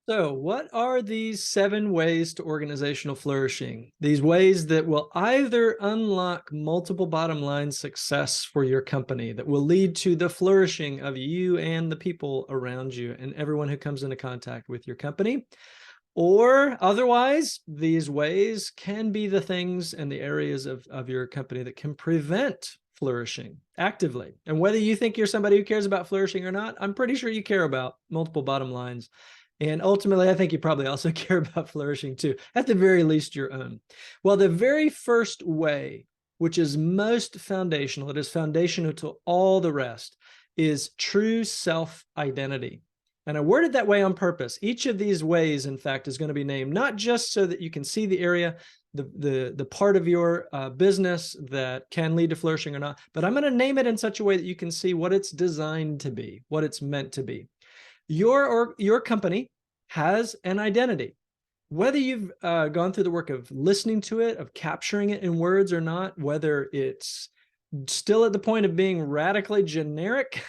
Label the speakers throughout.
Speaker 1: So, what are these 7 ways to organizational flourishing? These ways that will either unlock multiple bottom line success for your company, that will lead to the flourishing of you and the people around you and everyone who comes into contact with your company. Or otherwise, these ways can be the things and the areas of your company that can prevent flourishing actively. And whether you think you're somebody who cares about flourishing or not, I'm pretty sure you care about multiple bottom lines. And ultimately, I think you probably also care about flourishing too, at the very least your own. Well, the very first way, which is most foundational, it is foundational to all the rest, is true self-identity. And I worded that way on purpose. Each of these ways, in fact, is going to be named not just so that you can see the area, the part of your business that can lead to flourishing or not, but I'm going to name it in such a way that you can see what it's designed to be, what it's meant to be. Your company has an identity. Whether you've gone through the work of listening to it, of capturing it in words or not, whether it's still at the point of being radically generic,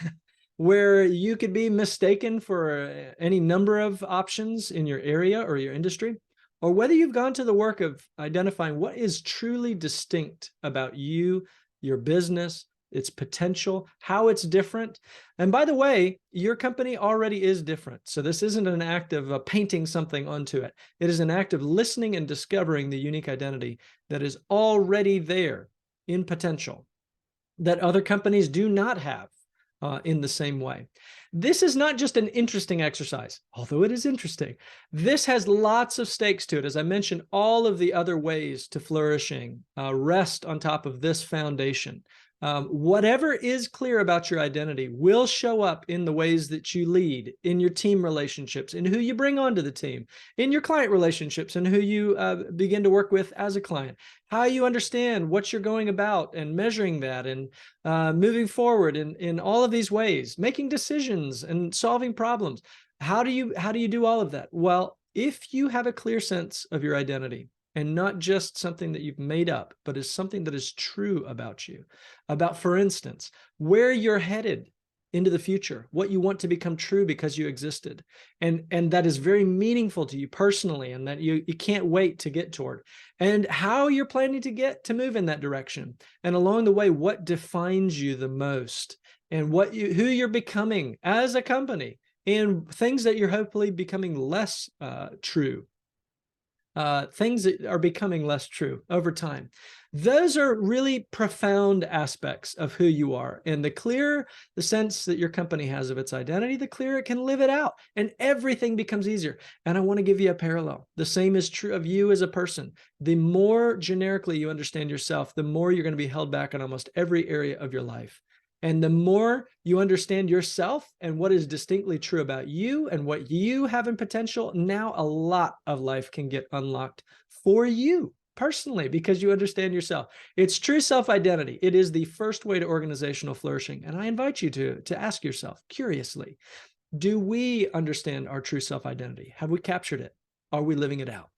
Speaker 1: where you could be mistaken for any number of options in your area or your industry, or whether you've gone to the work of identifying what is truly distinct about you, your business, its potential, how it's different. And by the way, your company already is different. So this isn't an act of painting something onto it. It is an act of listening and discovering the unique identity that is already there in potential that other companies do not have in the same way. This is not just an interesting exercise, although it is interesting. This has lots of stakes to it. As I mentioned, all of the other ways to flourishing rest on top of this foundation. Whatever is clear about your identity will show up in the ways that you lead, in your team relationships, in who you bring onto the team, in your client relationships, and who you begin to work with as a client, how you understand what you're going about and measuring that and moving forward in all of these ways, making decisions and solving problems. How do you do all of that? Well, if you have a clear sense of your identity, and not just something that you've made up, but is something that is true about you, about, for instance, where you're headed into the future, what you want to become true because you existed, and that is very meaningful to you personally, and that you can't wait to get toward, and how you're planning to move in that direction, and along the way, what defines you the most, and who you're becoming as a company, and things that you're hopefully becoming less true. Things that are becoming less true over time. Those are really profound aspects of who you are. And the clearer the sense that your company has of its identity, the clearer it can live it out, and everything becomes easier. And I want to give you a parallel. The same is true of you as a person. The more generically you understand yourself, the more you're going to be held back in almost every area of your life. And the more you understand yourself and what is distinctly true about you and what you have in potential, now a lot of life can get unlocked for you personally because you understand yourself. It's true self-identity. It is the first way to organizational flourishing. And I invite you to ask yourself curiously, do we understand our true self-identity? Have we captured it? Are we living it out?